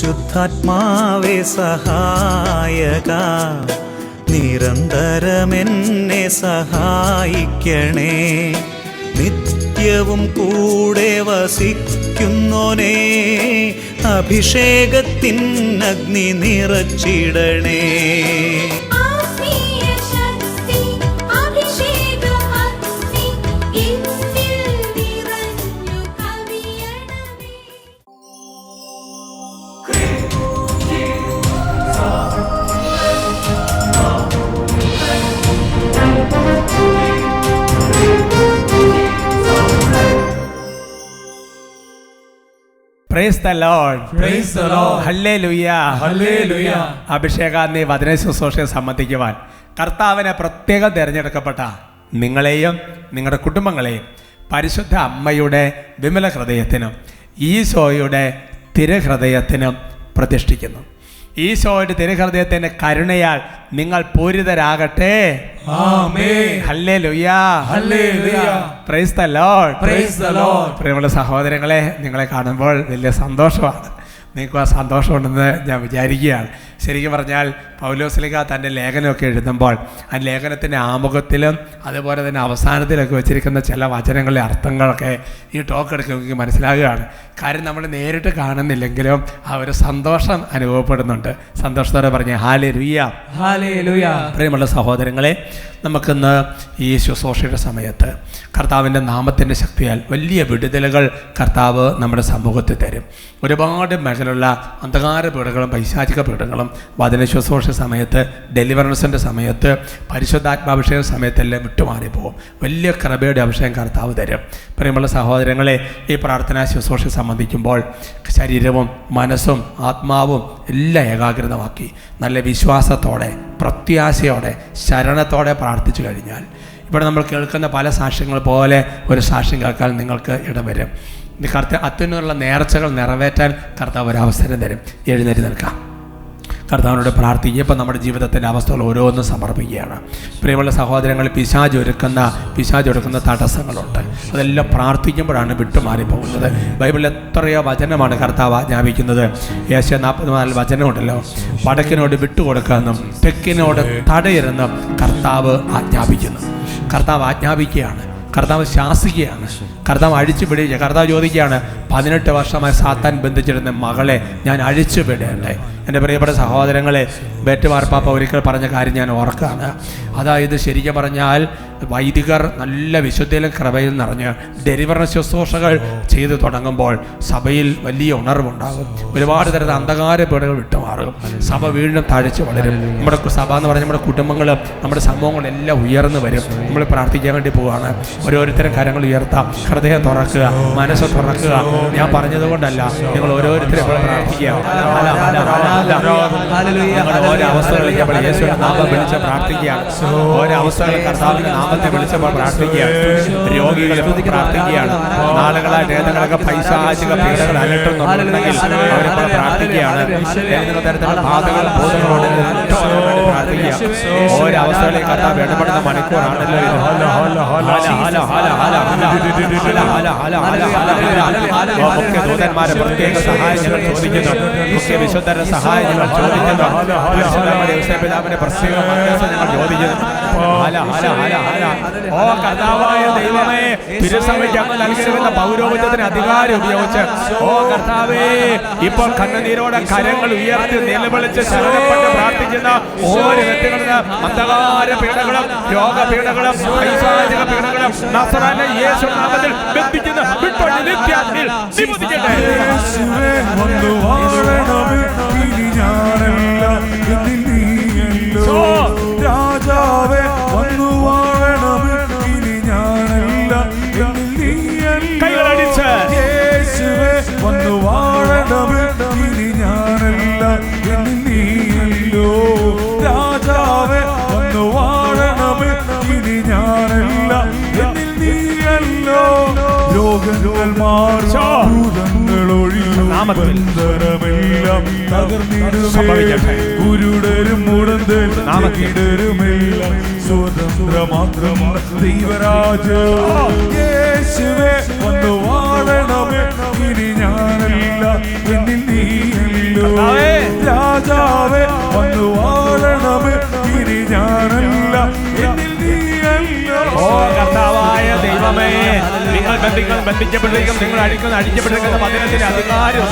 പരിശുദ്ധാത്മാവേ സഹായക, നിരന്തരമെന്നെ സഹായിക്കണേ. നിത്യവും കൂടെ വസിക്കുന്നോനേ, അഭിഷേകത്തിൻ അഗ്നി നിറച്ചിടണേ. Praise the Lord. Praise the Lord. Hallelujah. Hallelujah. അഭിഷേകാഗ്നി വചന ശുശ്രൂഷയെ സംബന്ധിക്കുവാൻ കർത്താവിനെ പ്രത്യേകം തിരഞ്ഞെടുക്കപ്പെട്ട നിങ്ങളെയും നിങ്ങളുടെ കുടുംബങ്ങളെയും പരിശുദ്ധ അമ്മയുടെ വിമല ഹൃദയത്തിനും ഈശോയുടെ തിരുഹൃദയത്തിനും പ്രതിഷ്ഠിക്കുന്നു. ഈശോയുടെ തിരുഹൃദയത്തിന്റെ കരുണയാൽ നിങ്ങൾ പൂരിതരാകട്ടെ. ആമേൻ. ഹല്ലേലൂയ. ഹല്ലേലൂയ. Praise the Lord. Praise the Lord. പ്രിയമുള്ള സഹോദരങ്ങളെ, നിങ്ങളെ കാണുമ്പോൾ വലിയ സന്തോഷമാണ്. നിങ്ങൾക്ക് ആ സന്തോഷമുണ്ടെന്ന് ഞാൻ വിചാരിക്കുകയാണ്. ശരിക്കും പറഞ്ഞാൽ പൗലോസ്ലീഹ തൻ്റെ ലേഖനമൊക്കെ എഴുതുമ്പോൾ ആ ലേഖനത്തിൻ്റെ ആമുഖത്തിലും അതുപോലെ തന്നെ അവസാനത്തിലൊക്കെ വെച്ചിരിക്കുന്ന ചില വചനങ്ങളുടെ അർത്ഥങ്ങളൊക്കെ ഈ ടോക്ക് എടുക്കുമെങ്കിൽ മനസ്സിലാകുകയാണ്. കാര്യം നമ്മൾ നേരിട്ട് കാണുന്നില്ലെങ്കിലും ആ ഒരു സന്തോഷം അനുഭവപ്പെടുന്നുണ്ട്. സന്തോഷത്തോടെ പറഞ്ഞ ഹല്ലേലൂയ. ഹല്ലേലൂയ. പ്രിയമുള്ള സഹോദരങ്ങളെ, നമുക്കിന്ന് ഈ ശുശ്രൂഷയുടെ സമയത്ത് കർത്താവിൻ്റെ നാമത്തിൻ്റെ ശക്തിയാൽ വലിയ വിടുതലുകൾ കർത്താവ് നമ്മുടെ സമൂഹത്തിൽ തരും. ഒരുപാട് മേഖലയുള്ള അന്ധകാര പീഡകളും പൈശാചിക പീഡകളും വചന ശുശ്രൂഷ സമയത്ത്, ഡെലിവറൻസിൻ്റെ സമയത്ത്, പരിശുദ്ധാത്മാഭിഷേക സമയത്തെല്ലാം വിട്ടുമാറിപ്പോകും. വലിയ കൃപയുടെ അഭിഷേകം കർത്താവ് തരും. പ്രിയമുള്ള സഹോദരങ്ങളെ, ഈ പ്രാർത്ഥനാ ശുശ്രൂഷ സംബന്ധിക്കുമ്പോൾ ശരീരവും മനസ്സും ആത്മാവും എല്ലാം ഏകാഗ്രതമാക്കി നല്ല വിശ്വാസത്തോടെ, പ്രത്യാശയോടെ, ശരണത്തോടെ പ്രാർത്ഥിച്ചു കഴിഞ്ഞാൽ ഇവിടെ നമ്മൾ കേൾക്കുന്ന പല സാക്ഷ്യങ്ങൾ പോലെ ഒരു സാക്ഷ്യം കേൾക്കാൻ നിങ്ങൾക്ക് ഇടവരും. അത്യുന്നുള്ള നേർച്ചകൾ നിറവേറ്റാൻ കർത്താവ് ഒരവസരം തരും. എഴുന്നേറ്റ് നിൽക്കാം, കർത്താവിനോട് പ്രാർത്ഥിക്കുക. ഇപ്പം നമ്മുടെ ജീവിതത്തിൻ്റെ അവസ്ഥകൾ ഓരോന്നും സമർപ്പിക്കുകയാണ്. പ്രിയമുള്ള സഹോദരങ്ങൾ, പിശാച് ഒരുക്കുന്ന തടസ്സങ്ങളുണ്ട്. അതെല്ലാം പ്രാർത്ഥിക്കുമ്പോഴാണ് വിട്ടുമാറിപ്പോകുന്നത്. ബൈബിളിൽ എത്രയോ വചനമാണ് കർത്താവ് ആജ്ഞാപിക്കുന്നത്. യേശയ്യാ 44 വചനമുണ്ടല്ലോ. വടക്കിനോട് വിട്ടുകൊടുക്കാമെന്നും തെക്കിനോട് തടയരുതെന്നും കർത്താവ് ആജ്ഞാപിക്കുന്നു. കർത്താവ് ആജ്ഞാപിക്കുകയാണ്, കർത്താവ് ശാസിക്കുകയാണ്, കർത്താവ് അഴിച്ചു പിടിക്കുക. കർത്താവ് ചോദിക്കുകയാണ്, 18 വർഷമായി സാത്താൻ ബന്ധിച്ചിരുന്ന മകളെ ഞാൻ അഴിച്ചു വിടേണ്ടേ? എൻ്റെ പ്രിയപ്പെട്ട സഹോദരങ്ങളെ, ബേറ്റുമാർപ്പാപ്പ ഒരിക്കൽ പറഞ്ഞ കാര്യം ഞാൻ ഓർക്കുകയാണ്. അതായത് ശരിക്കും പറഞ്ഞാൽ വൈദികർ നല്ല വിശുദ്ധിയിലും കൃപയിൽ നിറഞ്ഞ് ഡെലിവറൻസ് ശുശ്രൂഷകൾ ചെയ്തു തുടങ്ങുമ്പോൾ സഭയിൽ വലിയ ഉണർവുണ്ടാകും. ഒരുപാട് തരത്തിൽ അന്ധകാര പീഡകൾ വിട്ടുമാറും. സഭ വീണ്ടും തഴച്ചു വളരും. നമ്മുടെ സഭ എന്ന് പറഞ്ഞാൽ നമ്മുടെ കുടുംബങ്ങളും നമ്മുടെ സമൂഹങ്ങളെല്ലാം ഉയർന്നു വരും. നമ്മൾ പ്രാർത്ഥിക്കാൻ വേണ്ടി പോവുകയാണ്. ഓരോരുത്തരും കരങ്ങൾ ഉയർത്താം, ഹൃദയം തുറക്കുക, മനസ്സ് തുറക്കുക. ഞാൻ പറഞ്ഞതുകൊണ്ടല്ല, നിങ്ങൾ ഓരോരുത്തരും പ്രാർത്ഥിക്കുക. ഓരോ അവസ്ഥകളിൽ നമ്മൾ യേശുവിന്റെ നാമം വിളിച്ച് പ്രാർത്ഥിക്കുകയാണ്. ഓരോ അവസ്ഥകളിൽ കർത്താവിന്റെ നാമത്തെ വിളിച്ചപ്പോൾ പ്രാർത്ഥിക്കുകയാണ്. രോഗികളെ പ്രാർത്ഥിക്കുകയാണ്. നാളുകളായി നേതകളൊക്കെ പൈശാചിക പീഡകൾ അലട്ടുന്നുണ്ടെങ്കിൽ അവരിപ്പോൾ പ്രാർത്ഥിക്കുകയാണ്. ഏതെങ്കിലും തരത്തിലുള്ള ബാധകൾ ബോധങ്ങളോട് പ്രാർത്ഥിക്കുക. ഓരോ അവസ്ഥകളിൽ കർത്താവ് ഇടപെടുന്ന മണിക്കൂറാണല്ലോ ഇത്. മുഖ്യ ദൂതന്മാരെ പ്രത്യേക സഹായം ഞങ്ങൾ ചോദിക്കുന്നു. മുഖ്യ വിശുദ്ധരുടെ സഹായം ഞങ്ങൾ ചോദിക്കുന്നു. പിതാവിന്റെ പ്രത്യേക ഞങ്ങൾ ചോദിക്കുന്നു. ഓ കർത്താവായ ദൈവമേ, തിരുസഭയ്ക്ക് അങ്ങ് നൽകിയിരുന്ന പൗരോഹിത്യത്തിന് അധികാരം ഉപയോഗിച്ച് ഓ കർത്താവേ, ഇപ്പോൾ കണ്ണുനീരോടെ കരങ്ങൾ ഉയർത്തി നിലവിളിച്ച് ശരണപ്പെട്ട് പ്രാർത്ഥിക്കുന്ന ഓരോ വ്യക്തികളിൽ അന്ധകാര പീഡകളും രോഗപീഡകളും പൈശാചിക പീഡകളും നസറായ യേശു നാമത്തിൽ ബന്ധിക്കുന്ന വിട്ടൊഴി നിത്യാഗ്നിയിൽ നിബന്ധിക്കട്ടെ. രാജാവേ വന്നു വാഴണമേ, ഇനി ഞാനല്ല കൈകളടിച്ച് യേശുവേ വന്നു വാഴണമേ, ഇനി ഞാനല്ല നീയല്ലോ. രാജാവേ വന്നു വാഴണമേ, ഇനി ഞാനല്ല നീയല്ലോ. രോഗങ്ങൾ മാറും, ഭൂതങ്ങൾ ഒഴിയും, ബന്ധനമെല്ലാം തകർന്നിടുമേ. ഗുരുടരും മുടന്തരുമെല്ലാം സ്വതന്ത്രമാത്രം ദൈവരാജ്യം. യേശുവേ വന്നു വാഴണമേ, ഇനി ഞാനല്ല എന്നിൽ നീയല്ലോ. നീയല്ലോ. രാജാവേ വന്നു വാഴണമേ, ഇനി ഞാനല്ല എന്നിൽ നീയല്ലോ. ഓ കർത്താവായ ദൈവമേ, നിങ്ങൾ ബന്ധിക്കപ്പെട്ടിരിക്കും, നിങ്ങൾ അടിക്കപ്പെട്ടിരിക്കുന്ന വചനത്തിന്റെ അധികാരം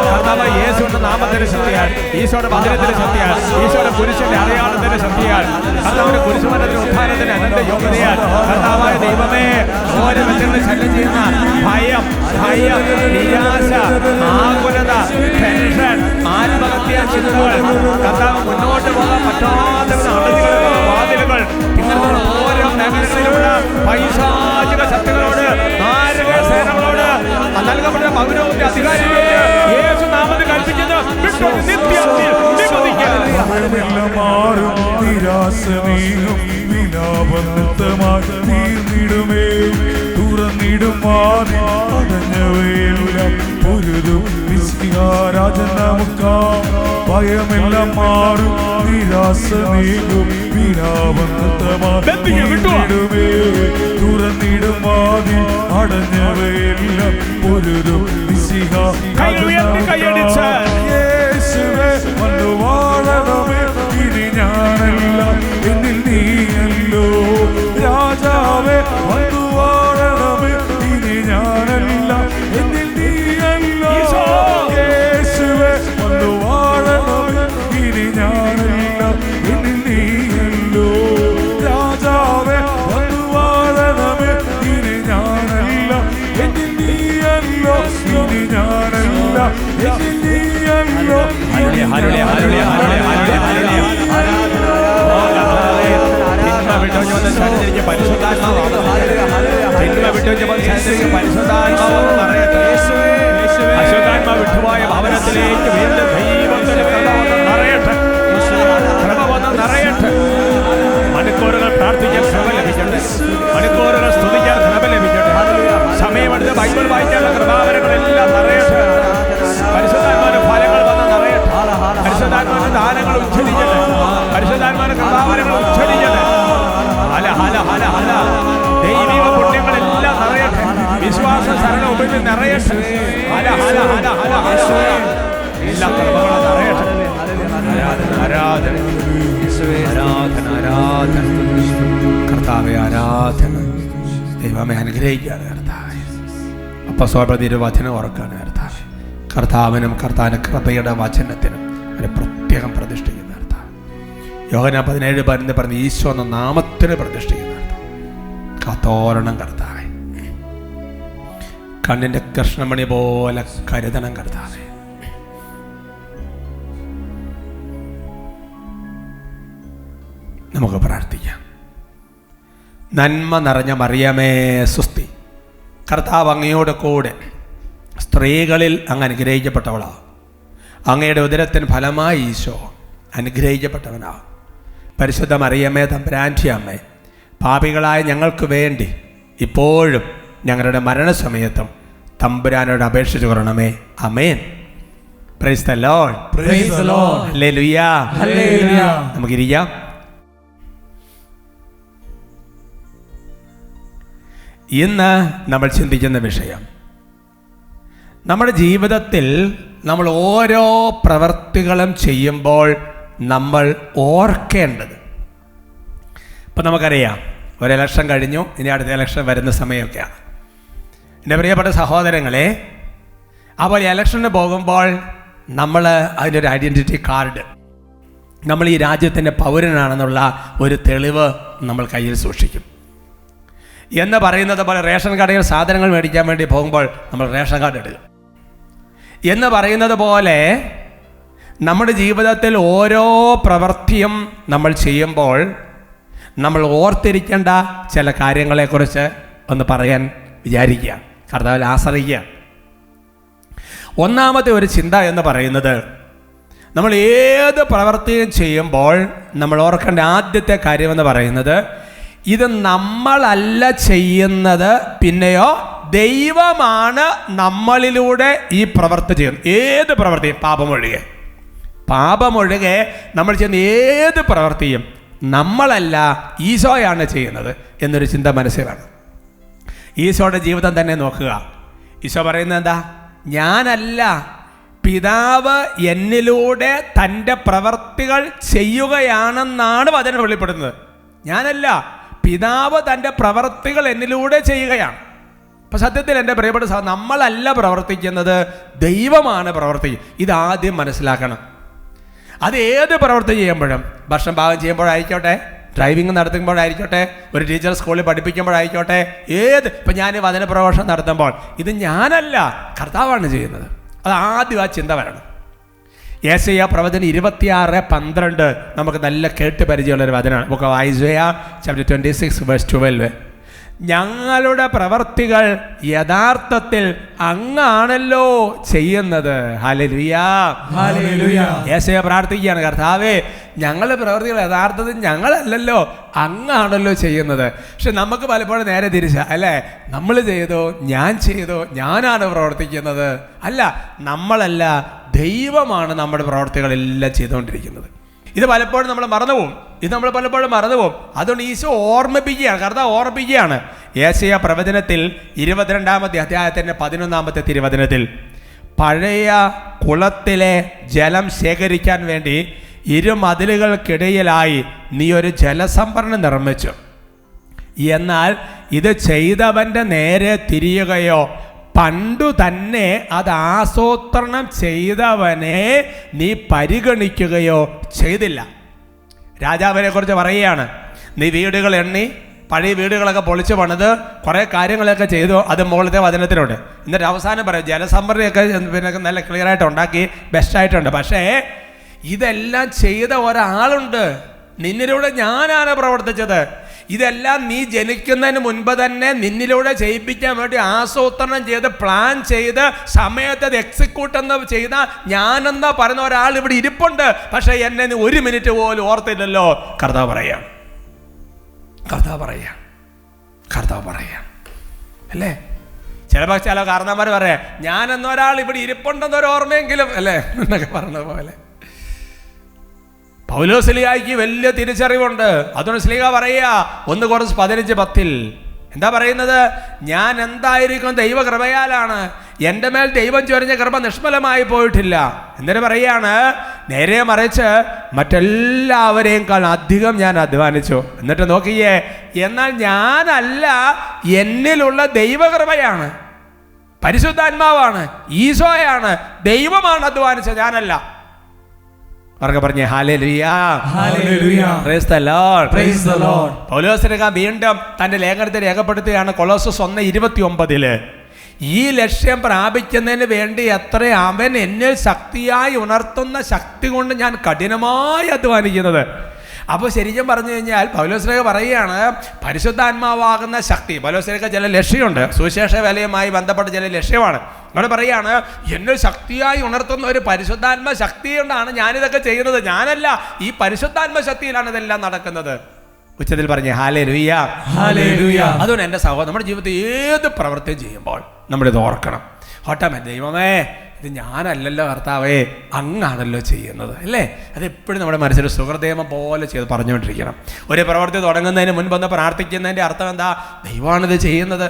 കർത്താവ് യേശുവിന്റെ നാമത്തിന്റെ ശക്തിയാൽ, ഈശോയുടെ വചനത്തിന്റെ ശക്തിയാൽ, ഈശോയുടെ കുരിശിന്റെ അടയാളത്തിന്റെ ശക്തിയാൽ, കർത്താവിന്റെ കുരിശുമരണത്തിന്റെ ഉത്ഥാനത്തിന്റെ അനന്ത യോഗ്യതയാൽ കർത്താവായ ദൈവമേ, ഓരോ വ്യക്തികളെ ശല്യം ചെയ്യുന്ന ഭയം, നിരാശ, ആകുലത, ടെൻഷൻ, ആത്മഹത്യാ ചിന്തകൾ, കർത്താവ് മുന്നോട്ട് പോകാൻ പറ്റാത്ത വാതിലുകൾ, ഇങ്ങനത്തെ ഓരോ മേഖലകളിലുള്ള പൈശാചിക ശക്തികളോട്, നാരക സേനകളോട് നൽകപ്പെട്ട പൗരവന്റെ അധികാരികളോട് യേശു നാമത്തിൽ കൽപ്പിച്ചത് മാറും, നിരാശ നീങ്ങും, വിലാപം നൃത്തമായി തീർന്നിടുമേ. തുറന്നിടും വാതിൽ അടഞ്ഞവയെല്ലാം പൊരുതും രാജൻ നമുക്കാം. ഭയമെല്ലാം മാറും, നിരാശ നീങ്ങും, വിലാപം നൃത്തമായി തീർന്നിടുമേ. തുറന്നിടും വാതിൽ അടഞ്ഞവയെല്ലാം പൊരുതും യേശുവേ വന്നു വാഴണമേ, ഇനി ഞാനല്ല എന്നിൽ നീയല്ലോ. രാജാവേ വന്നു വാഴണമേ, ഇനി ഞാനല്ല എന്നിൽ നീയല്ലോ. യേശുവേ വന്നു വാഴണമേ, ഇനി ഞാനല്ല എന്നിൽ നീയല്ലോ. രാജാവേ വന്നു വാഴണമേ, ഇനി ഞാനല്ല എന്നിൽ നീയല്ലോ. ഇനി ഞാനല്ല എന്നിൽ നീയല്ലോ. വിട്ടുപോയ ഭവനത്തിലേക്ക് വീണ്ടും ദൈവത്തിന്റെ കൃപ വന്ന് നിറയട്ടെ. മണിക്കൂറുകൾ പ്രാർത്ഥിക്കാൻ കൃപ ലഭിക്കട്ടെ, മണിക്കൂറുകൾ സ്തുതിക്കാൻ കൃപ ലഭിക്കട്ടെ. സമയമെടുത്ത് ബൈബിൾ വായിക്കാനുള്ള കൃപാവരങ്ങളെല്ലാം നിറയട്ടെ. പരിശുദ്ധാത്മാവിന്റെ ഫലങ്ങൾ വന്ന് നിറയട്ടെ. പരിശുദ്ധാത്മാവിന്റെ ദാനങ്ങൾ ഉജ്ജ്വലിക്കട്ടെ. പരിശുദ്ധാത്മാവിന്റെ കൃപാവരങ്ങൾ ഉജ്ജ്വലിക്കട്ടെ. ഹല ഹല ഹല ഹല ദൈവിക പുണ്യങ്ങളെല്ലാം നിറയട്ടെ. വിശ്വാസ ശരണ ഉപരി നിറയട്ടെ. ഹല ഹല ഹല ഹല എല്ലാ കൃപകളും നിറയട്ടെ. ആരാധന ആരാധന ആരാധന കർത്താവേ, ആരാധന. ദൈവമേ അനുഗ്രഹിക്കാതെ കർത്താവേ. അപ്പസ്തോലരുടെ വചനം ഓർക്കാണ് കർത്താവേ. കർത്താവിനും കർത്താവിന്റെ കൃപയുടെ വചനത്തിനും അവരെ പ്രത്യേകം പ്രതിഷ്ഠിക്കുന്ന കർത്താവ്. യോഹന്നാൻ 17:12 പറഞ്ഞ് ഈശോ എന്ന നാമത്തിന് പ്രതിഷ്ഠിക്കുന്ന കർത്താവ്. കാത്തോരണം കർത്താവേ, കണ്ണിന്റെ കൃഷ്ണമണി പോലെ കരുതണം കർത്താവേ. നമുക്ക് പ്രാർത്ഥിക്കാം. നന്മ നിറഞ്ഞ മറിയമേ സുസ്തി, കർത്താവ് അങ്ങയോട് കൂടെ സ്ത്രീകളിൽ അങ്ങ് അനുഗ്രഹിക്കപ്പെട്ടവളാണ്. അങ്ങയുടെ ഉദരത്തിന് ഫലമായി ഈശോ അനുഗ്രഹിക്കപ്പെട്ടവനാണ്. പരിശുദ്ധ മറിയമേ തമ്പുരാൻ്റെ അമ്മേ, പാപികളായ ഞങ്ങൾക്ക് വേണ്ടി ഇപ്പോഴും ഞങ്ങളുടെ മരണസമയത്തും തമ്പുരാനോട് അപേക്ഷിച്ചു കൊള്ളണമേ. ആമേൻ. Praise the Lord. ഹല്ലേലൂയ. നമുക്കിരിക്കാം. ഇന്ന് നമ്മൾ ചിന്തിക്കുന്ന വിഷയം, നമ്മുടെ ജീവിതത്തിൽ നമ്മൾ ഓരോ പ്രവൃത്തികളും ചെയ്യുമ്പോൾ നമ്മൾ ഓർക്കേണ്ടത്. ഇപ്പം നമുക്കറിയാം, ഒരു ഇലക്ഷൻ കഴിഞ്ഞു, ഇനി അടുത്ത ഇലക്ഷൻ വരുന്ന സമയമൊക്കെയാണ്. എൻ്റെ പ്രിയപ്പെട്ട സഹോദരങ്ങളെ, അപ്പോൾ ഇലക്ഷന് പോകുമ്പോൾ നമ്മൾ അതിനൊരു ഐഡൻറ്റിറ്റി കാർഡ്, നമ്മൾ ഈ രാജ്യത്തിൻ്റെ പൗരനാണെന്നുള്ള ഒരു തെളിവ് നമ്മൾ കയ്യിൽ സൂക്ഷിക്കും. എന്ന് പറയുന്നത് പോലെ റേഷൻ കടയിൽ സാധനങ്ങൾ മേടിക്കാൻ വേണ്ടി പോകുമ്പോൾ നമ്മൾ റേഷൻ കാർഡ് ഇടുക എന്ന് പറയുന്നത് പോലെ നമ്മുടെ ജീവിതത്തിൽ ഓരോ പ്രവൃത്തിയും നമ്മൾ ചെയ്യുമ്പോൾ നമ്മൾ ഓർത്തിരിക്കേണ്ട ചില കാര്യങ്ങളെക്കുറിച്ച് ഒന്ന് പറയാൻ വിചാരിക്കുക, കർത്താവിൽ ആശ്രയിക്കുക. ഒന്നാമത്തെ ഒരു ചിന്ത എന്ന് പറയുന്നത്, നമ്മൾ ഏത് പ്രവൃത്തിയും ചെയ്യുമ്പോൾ നമ്മൾ ഓർക്കേണ്ട ആദ്യത്തെ കാര്യമെന്ന് പറയുന്നത്, ഇത് നമ്മളല്ല ചെയ്യുന്നത്, പിന്നെയോ ദൈവമാണ് നമ്മളിലൂടെ ഈ പ്രവൃത്തി ചെയ്യുന്നത്. ഏത് പ്രവൃത്തിയും, പാപമൊഴികെ നമ്മൾ ചെയ്യുന്ന ഏത് പ്രവൃത്തിയും നമ്മളല്ല, ഈശോയാണ് ചെയ്യുന്നത് എന്നൊരു ചിന്ത മനസ്സിൽ വേണം. ഈശോയുടെ ജീവിതം തന്നെ നോക്കുക. ഈശോ പറയുന്നത് എന്താ? ഞാനല്ല, പിതാവ് എന്നിലൂടെ തൻ്റെ പ്രവർത്തികൾ ചെയ്യുകയാണെന്നാണ് വചനം വെളിപ്പെടുന്നത്. ഞാനല്ല, പിതാവ് തൻ്റെ പ്രവർത്തികൾ എന്നിലൂടെ ചെയ്യുകയാണ്. അപ്പം സത്യത്തിൽ എൻ്റെ പ്രിയപ്പെട്ട നമ്മളല്ല പ്രവർത്തിക്കുന്നത്, ദൈവമാണ് പ്രവർത്തിക്കുന്നത്. ഇതാദ്യം മനസ്സിലാക്കണം. അത് ഏത് പ്രവൃത്തി ചെയ്യുമ്പോഴും, ഭക്ഷണം പാകം ചെയ്യുമ്പോഴായിക്കോട്ടെ, ഡ്രൈവിംഗ് നടത്തുമ്പോഴായിരിക്കോട്ടെ, ഒരു ടീച്ചർ സ്കൂളിൽ പഠിപ്പിക്കുമ്പോഴായിക്കോട്ടെ, ഇപ്പം ഞാൻ വചന പ്രഭാഷണം നടത്തുമ്പോൾ ഇത് ഞാനല്ല, കർത്താവാണ് ചെയ്യുന്നത്. അത് ആദ്യം ആ ചിന്ത വരണം. യെശയ്യാ പ്രവചനം 26:12 നമുക്ക് നല്ല കേട്ട് പരിചയമുള്ളൊരു വചനമാണ്. Book of Isaiah chapter 26:12. ഞങ്ങളുടെ പ്രവർത്തികൾ യഥാർത്ഥത്തിൽ അങ്ങാണല്ലോ ചെയ്യുന്നത്. ഹല്ലേലൂയാ, ഹല്ലേലൂയാ. യേശയ്യാ പ്രാർത്ഥിക്കുകയാണ്, കർത്താവേ, ഞങ്ങളുടെ പ്രവർത്തികൾ യഥാർത്ഥത്തിൽ ഞങ്ങളല്ലല്ലോ, അങ്ങാണല്ലോ ചെയ്യുന്നത്. പക്ഷെ നമുക്ക് പലപ്പോഴും നേരെ തിരിച്ചാ, അല്ലേ? നമ്മൾ ചെയ്തോ, ഞാൻ ചെയ്തോ, ഞാനാണ് പ്രവർത്തിക്കുന്നത്. അല്ല, നമ്മളല്ല, ദൈവമാണ് നമ്മുടെ പ്രവർത്തികളെല്ലാം ചെയ്തുകൊണ്ടിരിക്കുന്നത്. ഇത് പലപ്പോഴും നമ്മൾ മറന്നുപോകും. അതുകൊണ്ട് ഈശോ ഓർമ്മിപ്പിക്കുകയാണ്, കർത്താവ് ഓർമ്മിപ്പിക്കുകയാണ്. യെശയ്യാ പ്രവചനത്തിൽ 22-ാമത്തെ അധ്യായത്തിൻ്റെ 11-ാമത്തെ തിരുവചനത്തിൽ, പഴയ കുളത്തിലെ ജലം ശേഖരിക്കാൻ വേണ്ടി ഇരുമതിലുകൾക്കിടയിലായി നീ ഒരു ജലസംഭരണം നിർമ്മിച്ചു. എന്നാൽ ഇത് ചെയ്തവൻ്റെ നേരെ തിരിയുകയോ പണ്ടു തന്നെ അത് ആസൂത്രണം ചെയ്തവനെ നീ പരിഗണിക്കുകയോ ചെയ്തില്ല. രാജാവിനെ കുറിച്ച് പറയുകയാണ്, നീ വീടുകൾ എണ്ണി, പഴയ വീടുകളൊക്കെ പൊളിച്ചു പണിത് കുറേ കാര്യങ്ങളൊക്കെ ചെയ്തു. അത് മുകളിലത്തെ വചനത്തിലുണ്ട്. എന്നിട്ട് അവസാനം പറയും, ജലസംഭരണിയൊക്കെ പിന്നെ നല്ല ക്ലിയറായിട്ട് ഉണ്ടാക്കി, ബെസ്റ്റായിട്ടുണ്ട്. പക്ഷേ ഇതെല്ലാം ചെയ്ത ഒരാളുണ്ട്, നിന്നിലൂടെ ഞാനാണ് പ്രവർത്തിച്ചത്. ഇതെല്ലാം നീ ജനിക്കുന്നതിന് മുൻപ് തന്നെ നിന്നിലൂടെ ചെയ്യിപ്പിക്കാൻ വേണ്ടി ആസൂത്രണം ചെയ്ത്, പ്ലാൻ ചെയ്ത്, സമയത്ത് അത് എക്സിക്യൂട്ട് എന്ന് ചെയ്ത ഞാനെന്ന് പറയുന്ന ഒരാൾ ഇവിടെ ഇരിപ്പുണ്ട്. പക്ഷെ എന്നെ നീ ഒരു മിനിറ്റ് പോലും ഓർത്തില്ലല്ലോ. കർത്താവ് പറയാം അല്ലേ? ചിലപ്പോൾ ചില കാരണന്മാർ പറയാം, ഞാനെന്നൊരാൾ ഇവിടെ ഇരിപ്പുണ്ടെന്നൊരു ഓർമ്മയെങ്കിലും, അല്ലേ എന്നൊക്കെ പറഞ്ഞ പോലെ. പൗലോസ് ശ്ലീഹായ്ക്ക് വലിയ തിരിച്ചറിവുണ്ട്. അതുകൊണ്ട് ശ്ലീഹ പറയുക 1 കൊരിന്ത്യർ 15:10 എന്താ പറയുന്നത്? ഞാൻ എന്തായിരിക്കും ദൈവകൃപയാലാണ്, എൻ്റെ മേൽ ദൈവം ചൊരിഞ്ഞ കൃപ നിഷ്ഫലമായി പോയിട്ടില്ല. എന്നിട്ട് പറയാണ്, നേരെ മറിച്ച് മറ്റെല്ലാവരെയും അധികം ഞാൻ അധ്വാനിച്ചു. എന്നിട്ട് നോക്കിയേ, എന്നാൽ ഞാനല്ല, എന്നിലുള്ള ദൈവകൃപയാണ്, പരിശുദ്ധാത്മാവാണ്, ഈശോയാണ്, ദൈവമാണ് അധ്വാനിച്ചത്, ഞാനല്ല. അവർക്ക് പറഞ്ഞേ ഹല്ലേലൂയ, ഹല്ലേലൂയ, praise the Lord, praise the Lord. Paulose വീണ്ടും തന്റെ ലേഖനത്തിൽ രേഖപ്പെടുത്തുകയാണ് കൊളോസ്സസ് 1:29. ഈ ലക്ഷ്യം പ്രാപിക്കുന്നതിന് വേണ്ടി എത്ര അവൻ എന്നിൽ ശക്തിയായി ഉണർത്തുന്ന ശക്തി കൊണ്ട് ഞാൻ കഠിനമായി അധ്വാനിക്കുന്നത്. അപ്പോൾ ശരിക്കും പറഞ്ഞു കഴിഞ്ഞാൽ പൗലോസ് പറയുകയാണ്, പരിശുദ്ധാത്മാവാകുന്ന ശക്തി. പൗലോസ് ചില ലക്ഷ്യമുണ്ട്, സുവിശേഷ വേലയുമായി ബന്ധപ്പെട്ട ചില ലക്ഷ്യമാണ്. അവിടെ പറയാണ്, എന്നെ ശക്തിയായി ഉണർത്തുന്ന ഒരു പരിശുദ്ധാത്മ ശക്തി കൊണ്ടാണ് ഞാനിതൊക്കെ ചെയ്യുന്നത്, ഞാനല്ല, ഈ പരിശുദ്ധാത്മ ശക്തിയിലാണ് ഇതെല്ലാം നടക്കുന്നത്. ഉച്ചത്തിൽ പറഞ്ഞേ ഹല്ലേലൂയ, ഹല്ലേലൂയ. അതുകൊണ്ട് എൻ്റെ സഹോദരൻ, നമ്മുടെ ജീവിതത്തിൽ ഏത് പ്രവൃത്തിയും ചെയ്യുമ്പോൾ നമ്മളിത് ഓർക്കണം. ഓട്ടമേ, ദൈവമേ, ഇത് ഞാനല്ലല്ലോ കർത്താവേ, അങ്ങാണല്ലോ ചെയ്യുന്നത്, അല്ലേ? അതെപ്പോഴും നമ്മുടെ മനസ്സിൽ സുഹൃദേമം പോലെ ചെയ്ത് പറഞ്ഞുകൊണ്ടിരിക്കണം. ഒരു പ്രവൃത്തി തുടങ്ങുന്നതിന് മുൻപൊന്ന് പ്രാർത്ഥിക്കുന്നതിൻ്റെ അർത്ഥം എന്താ? ദൈവമാണിത് ചെയ്യുന്നത്,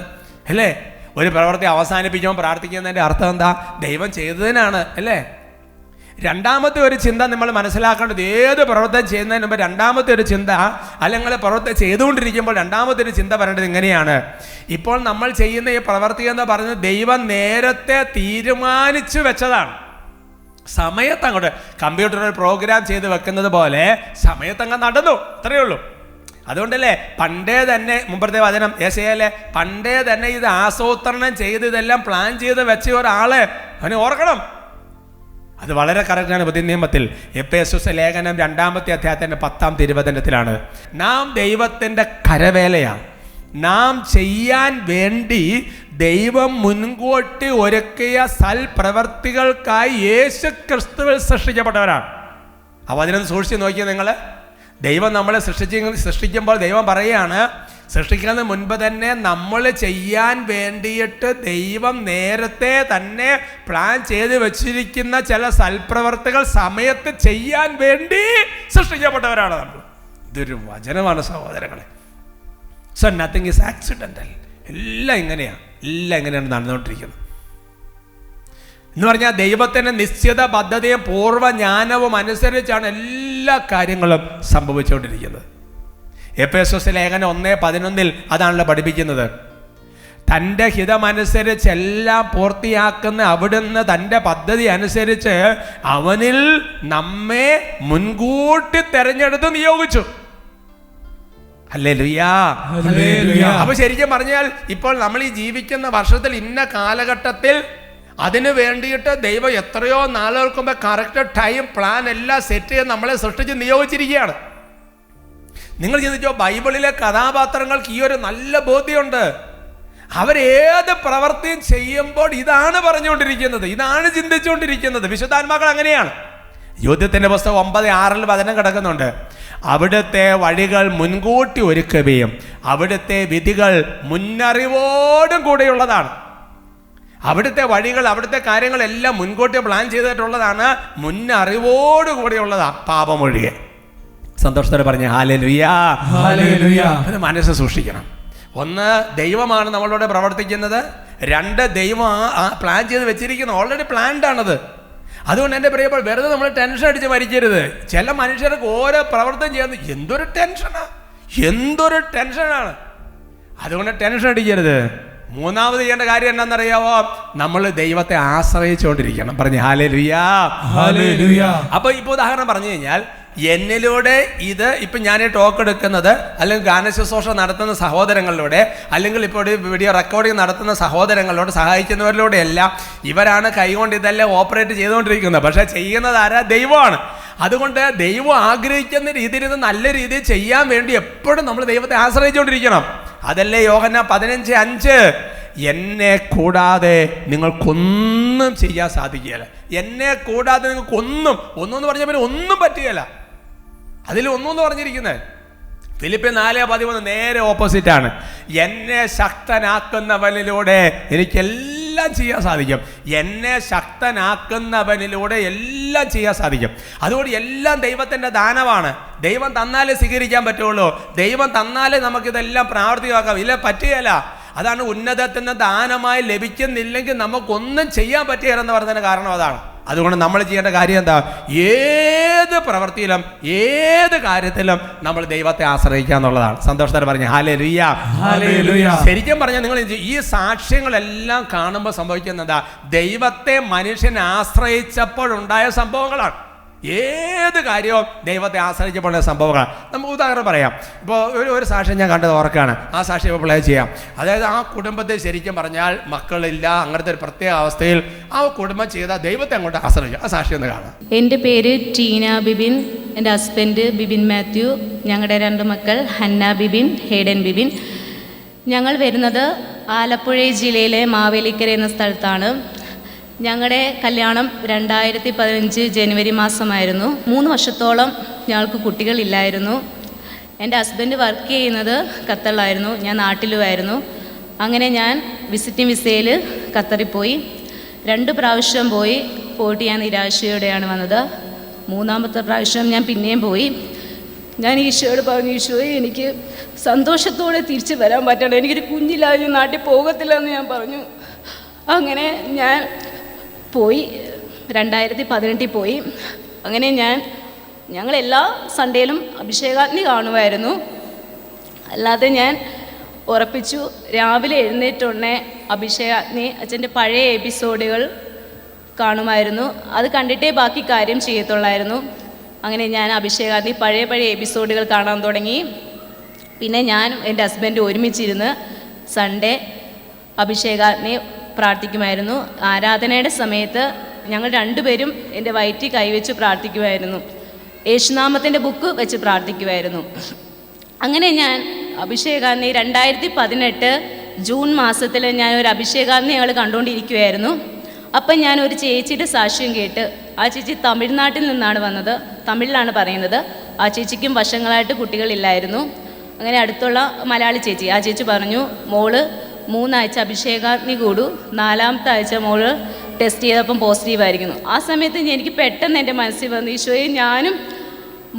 അല്ലേ? ഒരു പ്രവൃത്തി അവസാനിപ്പിക്കുമ്പോൾ പ്രാർത്ഥിക്കുന്നതിൻ്റെ അർത്ഥം എന്താ? ദൈവം ചെയ്തതിനാണ്, അല്ലേ? രണ്ടാമത്തെ ഒരു ചിന്ത നമ്മൾ മനസ്സിലാക്കേണ്ടത്, ഏത് പ്രവൃത്തി ചെയ്യുന്നതിന് മുമ്പ് രണ്ടാമത്തെ ഒരു ചിന്ത, അല്ലെങ്കിൽ പ്രവൃത്തി ചെയ്തുകൊണ്ടിരിക്കുമ്പോൾ രണ്ടാമത്തെ ഒരു ചിന്ത പറയേണ്ടത് ഇങ്ങനെയാണ്: ഇപ്പോൾ നമ്മൾ ചെയ്യുന്ന ഈ പ്രവൃത്തി എന്ന് പറയുന്നത് ദൈവം നേരത്തെ തീരുമാനിച്ചു വെച്ചതാണ്. സമയത്തങ്ങോട്ട് കമ്പ്യൂട്ടറിൽ പ്രോഗ്രാം ചെയ്ത് വെക്കുന്നത് പോലെ സമയത്തങ്ങ് നടന്നു, അത്രയേ ഉള്ളൂ. അതുകൊണ്ടല്ലേ പണ്ടേ തന്നെ, മുമ്പത്തെ വചനം യെശയ്യായിലെ, പണ്ടേ തന്നെ ഇത് ആസൂത്രണം ചെയ്ത് ഇതെല്ലാം പ്ലാൻ ചെയ്ത് വെച്ച ഒരാള് അവനെ ഓർക്കണം. അത് വളരെ കറക്റ്റാണ്. പുതിയ നിയമത്തിൽ എഫേസ്യസ് ലേഖനം 2-ാമത്തെ അധ്യായത്തിൻ്റെ 10-ാം തിരുവചനത്തിലാണ്, നാം ദൈവത്തിൻ്റെ കരവേലയാണ്, നാം ചെയ്യാൻ വേണ്ടി ദൈവം മുൻകൂട്ടി ഒരുക്കിയ സൽപ്രവർത്തികൾക്കായി യേശു ക്രിസ്തുവിൽ സൃഷ്ടിക്കപ്പെട്ടവരാണ്. അപ്പോൾ അതിനൊന്ന് സൂക്ഷിച്ച് നോക്കിയാൽ നിങ്ങൾ, ദൈവം നമ്മളെ സൃഷ്ടിക്കുമ്പോൾ ദൈവം പറയുകയാണ്, സൃഷ്ടിക്കുന്നതിന് മുൻപ് തന്നെ നമ്മൾ ചെയ്യാൻ വേണ്ടിയിട്ട് ദൈവം നേരത്തെ തന്നെ പ്ലാൻ ചെയ്ത് വെച്ചിരിക്കുന്ന ചില സൽപ്രവർത്തികൾ സമയത്ത് ചെയ്യാൻ വേണ്ടി സൃഷ്ടിക്കപ്പെട്ടവരാണ് നമ്മൾ. ഇതൊരു വചനമാണ് സഹോദരങ്ങളെ. So nothing is accidental. എല്ലാം ഇങ്ങനെയാണ് നടന്നുകൊണ്ടിരിക്കുന്നത്. എന്ന് പറഞ്ഞാൽ ദൈവത്തിൻ്റെ നിശ്ചിത പദ്ധതിയും പൂർവ്വജ്ഞാനവും അനുസരിച്ചാണ് എല്ലാ കാര്യങ്ങളും സംഭവിച്ചുകൊണ്ടിരിക്കുന്നത്. എഫേസ്യസ് ലേഖനം 1:11 അതാണല്ലോ പഠിപ്പിക്കുന്നത്. തൻ്റെ ഹിതമനുസരിച്ച് എല്ലാം പൂർത്തിയാക്കുന്ന അവിടുന്ന് തൻ്റെ പദ്ധതി അനുസരിച്ച് അവനിൽ നമ്മെ മുൻകൂട്ടി തെരഞ്ഞെടുത്ത് നിയോഗിച്ചു. ഹല്ലേലൂയാ. അപ്പൊ ശരിക്കും പറഞ്ഞാൽ ഇപ്പോൾ നമ്മൾ ഈ ജീവിക്കുന്ന വർഷത്തിൽ ഇന്ന കാലഘട്ടത്തിൽ അതിനു വേണ്ടിയിട്ട് ദൈവം എത്രയോ നാളുകൾക്ക് മുമ്പ് കറക്റ്റ് ടൈം പ്ലാൻ എല്ലാം സെറ്റ് ചെയ്ത് നമ്മളെ സൃഷ്ടിച്ച് നിയോഗിച്ചിരിക്കുകയാണ്. നിങ്ങൾ ചിന്തിച്ചോ, ബൈബിളിലെ കഥാപാത്രങ്ങൾക്ക് ഈ ഒരു നല്ല ബോധ്യമുണ്ട്. അവരേത് പ്രവൃത്തിയും ചെയ്യുമ്പോൾ ഇതാണ് പറഞ്ഞുകൊണ്ടിരിക്കുന്നത്, ഇതാണ് ചിന്തിച്ചുകൊണ്ടിരിക്കുന്നത്. വിശുദ്ധാത്മാക്കൾ അങ്ങനെയാണ്. യോദ്ധ്യത്തിൻ്റെ പുസ്തകം 9:6 വചനം കിടക്കുന്നുണ്ട്. അവിടുത്തെ വഴികൾ മുൻകൂട്ടി ഒരുക്കുകയും അവിടുത്തെ വിധികൾ മുന്നറിവോടും കൂടെയുള്ളതാണ്. അവിടുത്തെ വഴികൾ, അവിടുത്തെ കാര്യങ്ങളെല്ലാം മുൻകൂട്ടി പ്ലാൻ ചെയ്തിട്ടുള്ളതാണ്, മുന്നറിവോട് കൂടെയുള്ളതാണ്, പാപമൊഴികെ. സന്തോഷത്തോടെ പറഞ്ഞ ഹല്ലേലൂയ. അത് മനസ്സ് സൂക്ഷിക്കണം. ഒന്ന്, ദൈവമാണ് നമ്മളോട് പ്രവർത്തിക്കുന്നത്. 2, ദൈവം പ്ലാൻ ചെയ്ത് വെച്ചിരിക്കുന്നത്, ഓൾറെഡി പ്ലാൻഡ് ആണത്. അതുകൊണ്ട് എൻ്റെ പ്രിയപ്പോൾ വെറുതെ നമ്മൾ ടെൻഷൻ അടിച്ച് മരിക്കരുത്. ചില മനുഷ്യർക്ക് ഓരോ പ്രവർത്തനം ചെയ്യുന്നത് എന്തൊരു ടെൻഷനാണ്. അതുകൊണ്ട് ടെൻഷൻ അടിക്കരുത്. മൂന്നാമത് ചെയ്യേണ്ട കാര്യം എന്താണെന്നറിയാവോ? നമ്മൾ ദൈവത്തെ ആശ്രയിച്ചുകൊണ്ടിരിക്കണം. പറഞ്ഞ് ഹല്ലേലൂയ. അപ്പൊ ഇപ്പൊ ഉദാഹരണം പറഞ്ഞു കഴിഞ്ഞാൽ, എന്നിലൂടെ ഇത് ഇപ്പം ഞാൻ ടോക്ക് എടുക്കുന്നത്, അല്ലെങ്കിൽ ഗാനശുശ്രൂഷ നടത്തുന്ന സഹോദരങ്ങളിലൂടെ, അല്ലെങ്കിൽ ഇപ്പോൾ ഒരു വീഡിയോ റെക്കോർഡിംഗ് നടത്തുന്ന സഹോദരങ്ങളോട് സഹായിക്കുന്നവരിലൂടെ എല്ലാം ഇവരാണ് കൈകൊണ്ട് ഇതെല്ലാം ഓപ്പറേറ്റ് ചെയ്തുകൊണ്ടിരിക്കുന്നത്. പക്ഷേ ചെയ്യുന്നത് ആരാ? ദൈവമാണ്. അതുകൊണ്ട് ദൈവം ആഗ്രഹിക്കുന്ന രീതിയിൽ ഇത് നല്ല രീതിയിൽ ചെയ്യാൻ വേണ്ടി എപ്പോഴും നമ്മൾ ദൈവത്തെ ആശ്രയിച്ചുകൊണ്ടിരിക്കണം. അതല്ലേ യോഹന്നാൻ 15:5, എന്നെ കൂടാതെ നിങ്ങൾക്കൊന്നും ചെയ്യാൻ സാധിക്കുകയില്ല. എന്നെ കൂടാതെ നിങ്ങൾക്കൊന്നും, ഒന്നെന്ന് പറഞ്ഞാൽ പിന്നെ ഒന്നും പറ്റുകയില്ല. അതിൽ ഒന്നെന്ന് പറഞ്ഞിരിക്കുന്നത് ഫിലിപ്പിയർ 4:13 നേരെ ഓപ്പോസിറ്റാണ്. എന്നെ ശക്തനാക്കുന്നവനിലൂടെ എനിക്കെല്ലാം ചെയ്യാൻ സാധിക്കും. എന്നെ ശക്തനാക്കുന്നവനിലൂടെ എല്ലാം ചെയ്യാൻ സാധിക്കും. അതുകൊണ്ട് എല്ലാം ദൈവത്തിൻ്റെ ദാനമാണ്. ദൈവം തന്നാലേ സ്വീകരിക്കാൻ പറ്റുള്ളൂ. ദൈവം തന്നാലേ നമുക്കിതെല്ലാം പ്രാവർത്തികമാക്കാം. ഇല്ല, പറ്റുകയില്ല. അതാണ് ഉന്നതത്തിന് ദാനമായി ലഭിക്കുന്നില്ലെങ്കിൽ നമുക്കൊന്നും ചെയ്യാൻ പറ്റുകയില്ലെന്ന് പറഞ്ഞതിന് കാരണം അതാണ്. അതുകൊണ്ട് നമ്മൾ ചെയ്യേണ്ട കാര്യം എന്താ? ഏത് പ്രവൃത്തിയിലും ഏത് കാര്യത്തിലും നമ്മൾ ദൈവത്തെ ആശ്രയിക്കുക എന്നുള്ളതാണ്. സന്തോഷത്തോടെ പറഞ്ഞ ഹല്ലേലൂയ. ശരിക്കും പറഞ്ഞാൽ നിങ്ങൾ ഈ സാക്ഷ്യങ്ങളെല്ലാം കാണുമ്പോൾ സംഭവിക്കുന്നതാ, ദൈവത്തെ മനുഷ്യൻ ആശ്രയിച്ചപ്പോഴുണ്ടായ സംഭവങ്ങളാണ്. ഏത് കാര്യവും ദൈവത്തെ ആശ്രയിച്ചപ്പോൾ സംഭവങ്ങളാണ്. നമുക്ക് ഉദാഹരണം പറയാം. ഇപ്പോൾ ഒരു സാക്ഷ്യം ഞാൻ കണ്ടത് ഓർക്കാണ്. ആ സാക്ഷ്യം ഇപ്പോൾ പ്ലേ ചെയ്യാം. അതായത് ആ കുടുംബത്തിൽ ശരിക്കും പറഞ്ഞാൽ മക്കളില്ല, അങ്ങനത്തെ ഒരു പ്രത്യേക അവസ്ഥയിൽ ആ കുടുംബം ചെയ്ത ദൈവത്തെ അങ്ങോട്ട് ആശ്രയിച്ചു. ആ സാക്ഷ്യം ഒന്ന് കാണാം. എൻ്റെ പേര് ടീന ബിബിൻ, എൻ്റെ ഹസ്ബൻഡ് ബിബിൻ മാത്യു, ഞങ്ങളുടെ 2 മക്കൾ ഹന്ന ബിബിൻ, ഹേഡൻ ബിബിൻ. ഞങ്ങൾ വരുന്നത് ആലപ്പുഴ ജില്ലയിലെ മാവേലിക്കര എന്ന സ്ഥലത്താണ്. ഞങ്ങളുടെ കല്യാണം 2015 ജനുവരി മാസമായിരുന്നു. 3 വർഷത്തോളം ഞങ്ങൾക്ക് കുട്ടികളില്ലായിരുന്നു. എൻ്റെ ഹസ്ബൻഡ് വർക്ക് ചെയ്യുന്നത് ഖത്തറിലായിരുന്നു, ഞാൻ നാട്ടിലുമായിരുന്നു. അങ്ങനെ ഞാൻ വിസിറ്റിംഗ് വിസയിൽ ഖത്തറിൽ പോയി. 2 പ്രാവശ്യം പോയിട്ട് ഞാൻ നിരാശയോടെയാണ് വന്നത്. 3-ാമത്തെ പ്രാവശ്യം ഞാൻ പിന്നെയും പോയി. ഞാൻ ഈശോയോട് പറഞ്ഞു, ഈശോയെ എനിക്ക് സന്തോഷത്തോടെ തിരിച്ച് വരാൻ പറ്റണം, എനിക്കൊരു കുഞ്ഞില്ലാതെ നാട്ടിൽ പോകത്തില്ല എന്ന് ഞാൻ പറഞ്ഞു. അങ്ങനെ ഞാൻ പോയി, 2018 പോയി. അങ്ങനെ ഞങ്ങളെല്ലാ സൺഡേയിലും അഭിഷേകാഗ്നി കാണുമായിരുന്നു. അല്ലാതെ ഞാൻ ഉറപ്പിച്ചു, രാവിലെ എഴുന്നേറ്റുടനെ അഭിഷേകാഗ്നി അച്ഛൻ്റെ പഴയ എപ്പിസോഡുകൾ കാണുമായിരുന്നു. അത് കണ്ടിട്ടേ ബാക്കി കാര്യം ചെയ്യത്തുള്ളായിരുന്നു. അങ്ങനെ ഞാൻ അഭിഷേകാഗ്നി പഴയ എപ്പിസോഡുകൾ കാണാൻ തുടങ്ങി. പിന്നെ ഞാൻ എൻ്റെ ഹസ്ബൻഡ് ഒരുമിച്ചിരുന്ന് സൺഡേ അഭിഷേകാഗ്നി പ്രാർത്ഥിക്കുമായിരുന്നു. ആരാധനയുടെ സമയത്ത് ഞങ്ങൾ 2 പേരും എൻ്റെ വയറ്റിൽ കൈവച്ച് പ്രാർത്ഥിക്കുമായിരുന്നു. യേശുനാമത്തിൻ്റെ ബുക്ക് വെച്ച് പ്രാർത്ഥിക്കുമായിരുന്നു. അങ്ങനെ ഞാൻ അഭിഷേകാഗ്നി 2018 ജൂൺ മാസത്തിൽ ഞാൻ ഒരു അഭിഷേകാഗ്നി ഞങ്ങൾ കണ്ടുകൊണ്ടിരിക്കുമായിരുന്നു. അപ്പം ഞാൻ ഒരു ചേച്ചിയുടെ സാക്ഷ്യം കേട്ട്, ആ ചേച്ചി തമിഴ്നാട്ടിൽ നിന്നാണ് വന്നത്, തമിഴിലാണ് പറയുന്നത്. ആ ചേച്ചിക്കും വർഷങ്ങളായിട്ട് കുട്ടികളില്ലായിരുന്നു. അങ്ങനെ അടുത്തുള്ള മലയാളി ചേച്ചി, ആ ചേച്ചി പറഞ്ഞു, മോള് 3 ആഴ്ച അഭിഷേകാഗ്നി കൂടു, 4-ാമത്തെ ആഴ്ച മോള് ടെസ്റ്റ് ചെയ്തപ്പം പോസിറ്റീവായിരിക്കുന്നു. ആ സമയത്ത് എനിക്ക് പെട്ടെന്ന് എൻ്റെ മനസ്സിൽ വന്നു, ഈശോയെ ഞാനും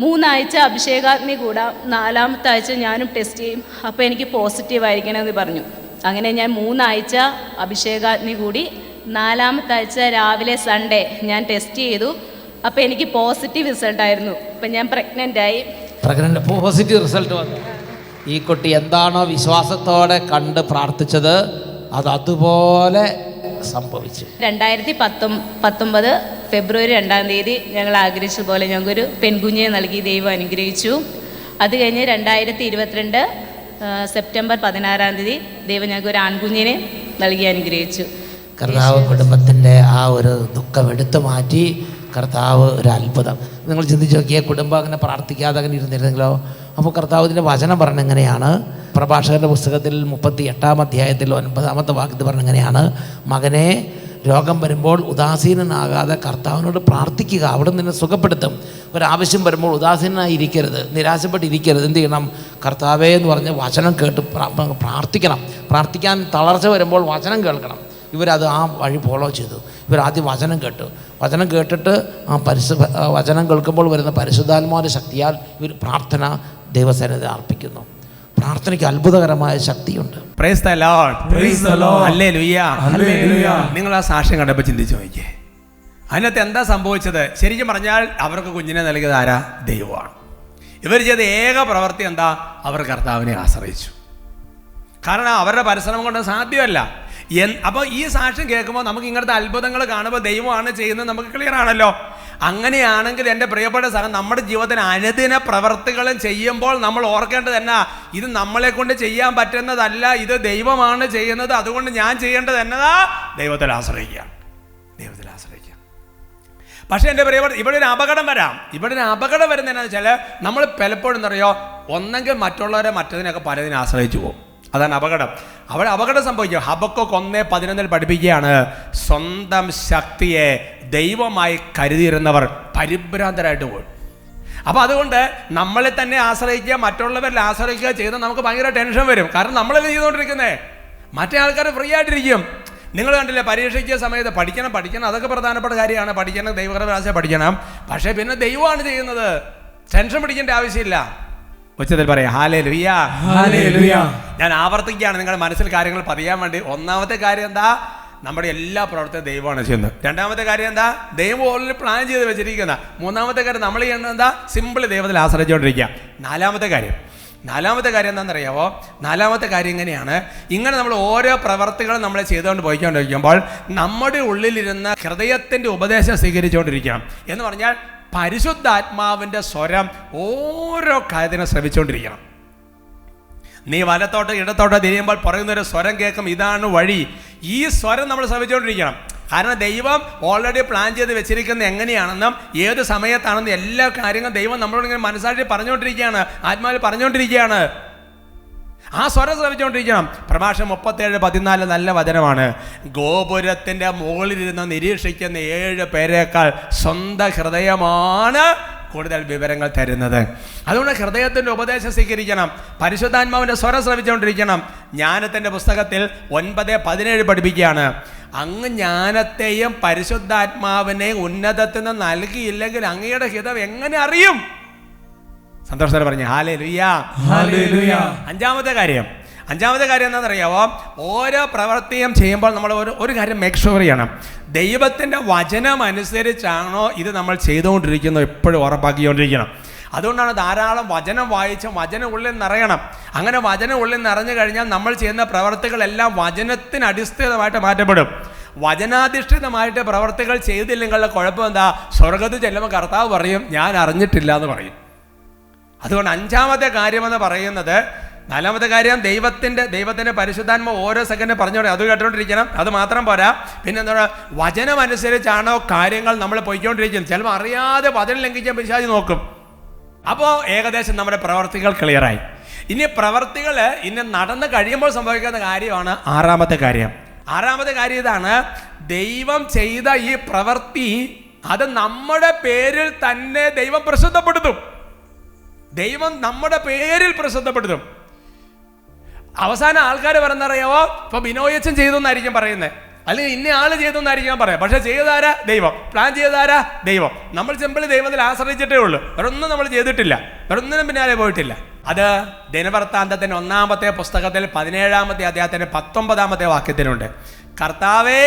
3 ആഴ്ച അഭിഷേകാഗ്നി കൂടാം, 4-ാമത്തെ ആഴ്ച ഞാനും ടെസ്റ്റ് ചെയ്യും, അപ്പോൾ എനിക്ക് പോസിറ്റീവായിരിക്കണമെന്ന് പറഞ്ഞു. അങ്ങനെ ഞാൻ 3 ആഴ്ച അഭിഷേകാഗ്നി കൂടി 4-ാമത്തെ ആഴ്ച രാവിലെ സൺഡേ ഞാൻ ടെസ്റ്റ് ചെയ്തു. അപ്പോൾ എനിക്ക് പോസിറ്റീവ് റിസൾട്ടായിരുന്നു. അപ്പം ഞാൻ പ്രഗ്നൻ്റായി. പോസിറ്റീവ് റിസൾട്ട് വന്നു. ഈ കുട്ടി എന്താണോ വിശ്വാസത്തോടെ കണ്ട് പ്രാർത്ഥിച്ചത് അത് അതുപോലെ സംഭവിച്ചു. 2019 ഫെബ്രുവരി 2-ാം തീയതി ഞങ്ങൾ ആഗ്രഹിച്ചതുപോലെ ഞങ്ങൾക്കൊരു പെൺകുഞ്ഞിനെ നൽകി ദൈവം അനുഗ്രഹിച്ചു. അത് കഴിഞ്ഞ് 2022 സെപ്റ്റംബർ 16-ാം തീയതി ദൈവം ഞങ്ങൾക്ക് ഒരു ആൺകുഞ്ഞിനെ നൽകി അനുഗ്രഹിച്ചു. കർത്താവ് കുടുംബത്തിൻ്റെ ആ ഒരു ദുഃഖം എടുത്തു മാറ്റി. കർത്താവ് ഒരു അത്ഭുതം. നിങ്ങൾ ചിന്തിച്ച് നോക്കിയേ, കുടുംബം അങ്ങനെ പ്രാർത്ഥിക്കാതെ അങ്ങനെ ഇരുന്നിരുന്നെങ്കിലോ? അപ്പോൾ കർത്താവിൻ്റെ വചനം പറഞ്ഞ എങ്ങനെയാണ്? പ്രഭാഷകൻ്റെ പുസ്തകത്തിൽ 38-ാം അധ്യായത്തിൽ 9-ാമത്തെ വാക്യത്തിൽ പറഞ്ഞ എങ്ങനെയാണ്? മകനെ, രോഗം വരുമ്പോൾ ഉദാസീനനാകാതെ കർത്താവിനോട് പ്രാർത്ഥിക്കുക, അവിടെ നിന്ന് സുഖപ്പെടുത്തും. ഒരാവശ്യം വരുമ്പോൾ ഉദാസീനായിരിക്കരുത്, നിരാശപ്പെട്ടിരിക്കരുത്. എന്ത് ചെയ്യണം? കർത്താവേ എന്ന് പറഞ്ഞ് വചനം കേട്ട് പ്രാർത്ഥിക്കണം. പ്രാർത്ഥിക്കാൻ തളർച്ച വരുമ്പോൾ വചനം കേൾക്കണം. ഇവരത് ആ വഴി ഫോളോ ചെയ്തു. ഇവരാദ്യം വചനം കേട്ടു. വചനം കേട്ടിട്ട് വചനം കേൾക്കുമ്പോൾ വരുന്ന പരിശുദ്ധാത്മാവിൻ്റെ ശക്തിയാൽ ഇവർ പ്രാർത്ഥന ദൈവസന്നിധിയിൽ അർപ്പിക്കുന്നു. പ്രാർത്ഥനയ്ക്ക് അത്ഭുതകരമായ ശക്തിയുണ്ട്. Price the Lord. Praise the Lord. Hallelujah. Hallelujah. നിങ്ങൾ ആ സാക്ഷ്യം കണ്ടപ്പോൾ ചിന്തിച്ചു നോക്കിയേ, അതിനകത്ത് എന്താ സംഭവിച്ചത്? ശരിക്കും പറഞ്ഞാൽ അവർക്ക് കുഞ്ഞിനെ നൽകിയത് ആരാ? ദൈവമാണ്. ഇവർ ചെയ്ത ഏക പ്രവൃത്തി എന്താ? അവർ കർത്താവിനെ ആശ്രയിച്ചു. കാരണം അവരുടെ പരിശ്രമം കൊണ്ട് സാധ്യമല്ല. അപ്പോൾ ഈ സാക്ഷ്യം കേൾക്കുമ്പോൾ നമുക്ക് ഇങ്ങനത്തെ അത്ഭുതങ്ങൾ കാണുമ്പോൾ ദൈവമാണ് ചെയ്യുന്നത് നമുക്ക് ക്ലിയർ ആണല്ലോ. അങ്ങനെയാണെങ്കിൽ എൻ്റെ പ്രിയപ്പെട്ട സഹം, നമ്മുടെ ജീവിതത്തിന് അനുദിന പ്രവർത്തികളും ചെയ്യുമ്പോൾ നമ്മൾ ഓർക്കേണ്ടത് എന്നാ? ഇത് നമ്മളെ കൊണ്ട് ചെയ്യാൻ പറ്റുന്നതല്ല, ഇത് ദൈവമാണ് ചെയ്യുന്നത്. അതുകൊണ്ട് ഞാൻ ചെയ്യേണ്ടത് എന്നതാ? ദൈവത്തിൽ ആശ്രയിക്കുക, ദൈവത്തിൽ ആശ്രയിക്കുക. പക്ഷേ എൻ്റെ പ്രിയപ്പെട്ട, ഇവിടെ ഒരു അപകടം വരാം. ഇവിടെ ഒരു അപകടം വരുന്നതെന്നു വെച്ചാൽ നമ്മൾ പലപ്പോഴും എന്നറിയോ, ഒന്നെങ്കിൽ മറ്റുള്ളവരെ മറ്റതിനൊക്കെ പലതിനെ ആശ്രയിച്ചു പോകും. അതാണ് അപകടം. അവിടെ അപകടം സംഭവിക്കും. ഹബക്കൂക്ക് 1:11 പഠിപ്പിക്കുകയാണ്, സ്വന്തം ശക്തിയെ ദൈവമായി കരുതിയിരുന്നവർ പരിഭ്രാന്തരായിട്ട് പോകും. അപ്പോൾ അതുകൊണ്ട് നമ്മളെ തന്നെ ആശ്രയിക്കുക, മറ്റുള്ളവരിൽ ആശ്രയിക്കുക ചെയ്താൽ നമുക്ക് ഭയങ്കര ടെൻഷൻ വരും. കാരണം നമ്മളല്ലേ ചെയ്തുകൊണ്ടിരിക്കുന്നത്. മറ്റേ ആൾക്കാർ ഫ്രീ ആയിട്ടിരിക്കും. നിങ്ങൾ കണ്ടില്ലേ, പരീക്ഷയ്ക്ക് സമയത്ത് പഠിക്കണം, അതൊക്കെ പ്രധാനപ്പെട്ട കാര്യമാണ്. പഠിക്കണം, ദൈവകൃപ ഭാഷ പഠിക്കണം. പക്ഷേ പിന്നെ ദൈവമാണ് ചെയ്യുന്നത്, ടെൻഷൻ പിടിക്കേണ്ട ആവശ്യമില്ല. ഉച്ചത്തിൽ പറയാം ഹല്ലേലൂയ, ഹല്ലേലൂയ. ഞാൻ ആവർത്തിക്കുകയാണ് നിങ്ങളുടെ മനസ്സിൽ കാര്യങ്ങൾ പതിയാൻ വേണ്ടി. ഒന്നാമത്തെ കാര്യം എന്താ? നമ്മുടെ എല്ലാ പ്രവർത്തനവും ദൈവമാണ് ചെയ്യുന്നത്. രണ്ടാമത്തെ കാര്യം എന്താ? ദൈവം ഓൾറെഡി പ്ലാൻ ചെയ്ത് വെച്ചിരിക്കുന്ന. മൂന്നാമത്തെ കാര്യം നമ്മൾ ചെയ്യുന്നത് എന്താ? സിമ്പിൾ ദൈവത്തിൽ ആശ്രയിച്ചുകൊണ്ടിരിക്കുക. നാലാമത്തെ കാര്യം എന്താണെന്നറിയാമോ? നാലാമത്തെ കാര്യം ഇങ്ങനെയാണ്. ഇങ്ങനെ നമ്മൾ ഓരോ പ്രവർത്തികളും നമ്മൾ ചെയ്തുകൊണ്ട് പോയിക്കൊണ്ടിരിക്കുമ്പോൾ നമ്മുടെ ഉള്ളിലിരുന്ന ഹൃദയത്തിൻ്റെ ഉപദേശം സ്വീകരിച്ചുകൊണ്ടിരിക്കണം. എന്ന് പറഞ്ഞാൽ പരിശുദ്ധാത്മാവിൻ്റെ സ്വരം ഓരോ കാര്യത്തിനും ശ്രമിച്ചുകൊണ്ടിരിക്കണം. നീ വലത്തോട്ട് ഇടത്തോട്ട് തിരിയുമ്പോൾ പറയുന്നൊരു സ്വരം കേൾക്കും, ഇതാണ് വഴി. ഈ സ്വരം നമ്മൾ ശ്രമിച്ചുകൊണ്ടിരിക്കണം. കാരണം ദൈവം ഓൾറെഡി പ്ലാൻ ചെയ്ത് വെച്ചിരിക്കുന്നത് എങ്ങനെയാണെന്നും ഏത് സമയത്താണെന്നും എല്ലാ കാര്യങ്ങളും ദൈവം നമ്മളോട് ഇങ്ങനെ മനസ്സാക്ഷി പറഞ്ഞുകൊണ്ടിരിക്കുകയാണ്, ആത്മാവിൽ പറഞ്ഞുകൊണ്ടിരിക്കുകയാണ്. ആ സ്വരം ശ്രമിച്ചുകൊണ്ടിരിക്കണം. പ്രഭാഷണം 37:14 നല്ല വചനമാണ്. ഗോപുരത്തിൻ്റെ മുകളിലിരുന്ന് നിരീക്ഷിക്കുന്ന 7 പേരേക്കാൾ സ്വന്തം ഹൃദയമാണ് കൂടുതൽ വിവരങ്ങൾ തരുന്നത്. അതുകൊണ്ട് ഹൃദയത്തിൻ്റെ ഉപദേശം സ്വീകരിക്കണം, പരിശുദ്ധാത്മാവിൻ്റെ സ്വരം ശ്രമിച്ചുകൊണ്ടിരിക്കണം. ജ്ഞാനത്തിൻ്റെ പുസ്തകത്തിൽ 9:17 പഠിപ്പിക്കുകയാണ്, അങ്ങ് ജ്ഞാനത്തെയും പരിശുദ്ധാത്മാവിനെയും ഉന്നതത്തിൽ നിന്ന് നൽകിയില്ലെങ്കിൽ അങ്ങയുടെ ഹിതം എങ്ങനെ അറിയും? സന്തോഷത്തോടെ പറഞ്ഞു ഹല്ലേലൂയ, ഹല്ലേലൂയ. അഞ്ചാമത്തെ കാര്യം എന്താണെന്നറിയാമോ? ഓരോ പ്രവൃത്തിയും ചെയ്യുമ്പോൾ നമ്മൾ ഒരു കാര്യം മേക്ക് ഷുവർ ചെയ്യണം. ദൈവത്തിൻ്റെ വചനം അനുസരിച്ചാണോ ഇത് നമ്മൾ ചെയ്തുകൊണ്ടിരിക്കുന്നത് എപ്പോഴും ഉറപ്പാക്കിക്കൊണ്ടിരിക്കണം. അതുകൊണ്ടാണ് ധാരാളം വചനം വായിച്ച് വചനം ഉള്ളിൽ നിറയണം. അങ്ങനെ വചനം ഉള്ളിൽ നിറഞ്ഞു കഴിഞ്ഞാൽ നമ്മൾ ചെയ്യുന്ന പ്രവർത്തികളെല്ലാം വചനത്തിന് അടിസ്ഥാനമായിട്ട് മാറ്റപ്പെടും. വചനാധിഷ്ഠിതമായിട്ട് പ്രവർത്തികൾ ചെയ്തില്ലെങ്കിലുള്ള കുഴപ്പം എന്താ? സ്വർഗത്തിൽ ചെല്ലുമ്പോൾ കർത്താവ് പറയും ഞാൻ അറിഞ്ഞിട്ടില്ല എന്ന് പറയും. അതുകൊണ്ട് അഞ്ചാമത്തെ കാര്യമെന്ന് പറയുന്നത്, നാലാമത്തെ കാര്യം ദൈവത്തിൻ്റെ പരിശുദ്ധാത്മ ഓരോ സെക്കൻഡ് പറഞ്ഞോളെ അത് കേട്ടോണ്ടിരിക്കണം. അത് മാത്രം പോരാ, പിന്നെ എന്താ? വചനം അനുസരിച്ചാണോ കാര്യങ്ങൾ നമ്മൾ പോയിക്കൊണ്ടിരിക്കുന്നത്. ചിലപ്പോൾ അറിയാതെ വചനം ലംഘിക്കാൻ പിശാച് നോക്കും. അപ്പോൾ ഏകദേശം നമ്മുടെ പ്രവർത്തികൾ ക്ലിയറായി. ഇനി പ്രവർത്തികൾ ഇനി നടന്ന് കഴിയുമ്പോൾ സംഭവിക്കുന്ന കാര്യമാണ് ആറാമത്തെ കാര്യം. ഇതാണ്, ദൈവം ചെയ്ത ഈ പ്രവൃത്തി അത് നമ്മുടെ പേരിൽ തന്നെ ദൈവം പ്രസിദ്ധപ്പെടുത്തും. നമ്മുടെ പേരിൽ പ്രസിദ്ധപ്പെടുത്തും. അവസാനം ആൾക്കാർ പറയുന്നറിയാവോ? ഇപ്പൊ ബിനോയച്ചൻ ചെയ്തെന്നായിരിക്കും പറയുന്നത്, അല്ലെങ്കിൽ ഇന്ന ആള് ചെയ്തെന്നായിരിക്കും പറയാം. പക്ഷെ ചെയ്താരാ? ദൈവം. പ്ലാൻ ചെയ്താരാ? ദൈവം. നമ്മൾ സിമ്പിൾ ദൈവത്തിൽ ആശ്രയിച്ചിട്ടേ ഉള്ളൂ, വേറൊന്നും നമ്മൾ ചെയ്തിട്ടില്ല, വേറൊന്നിനും പിന്നാലെ പോയിട്ടില്ല. അത് ദിനവൃത്താന്തത്തിന്റെ 1-ാമത്തെ പുസ്തകത്തിൽ 17-ാമത്തെ അധ്യായത്തിന്റെ 19-ാമത്തെ വാക്യത്തിലുണ്ട്. കർത്താവേ,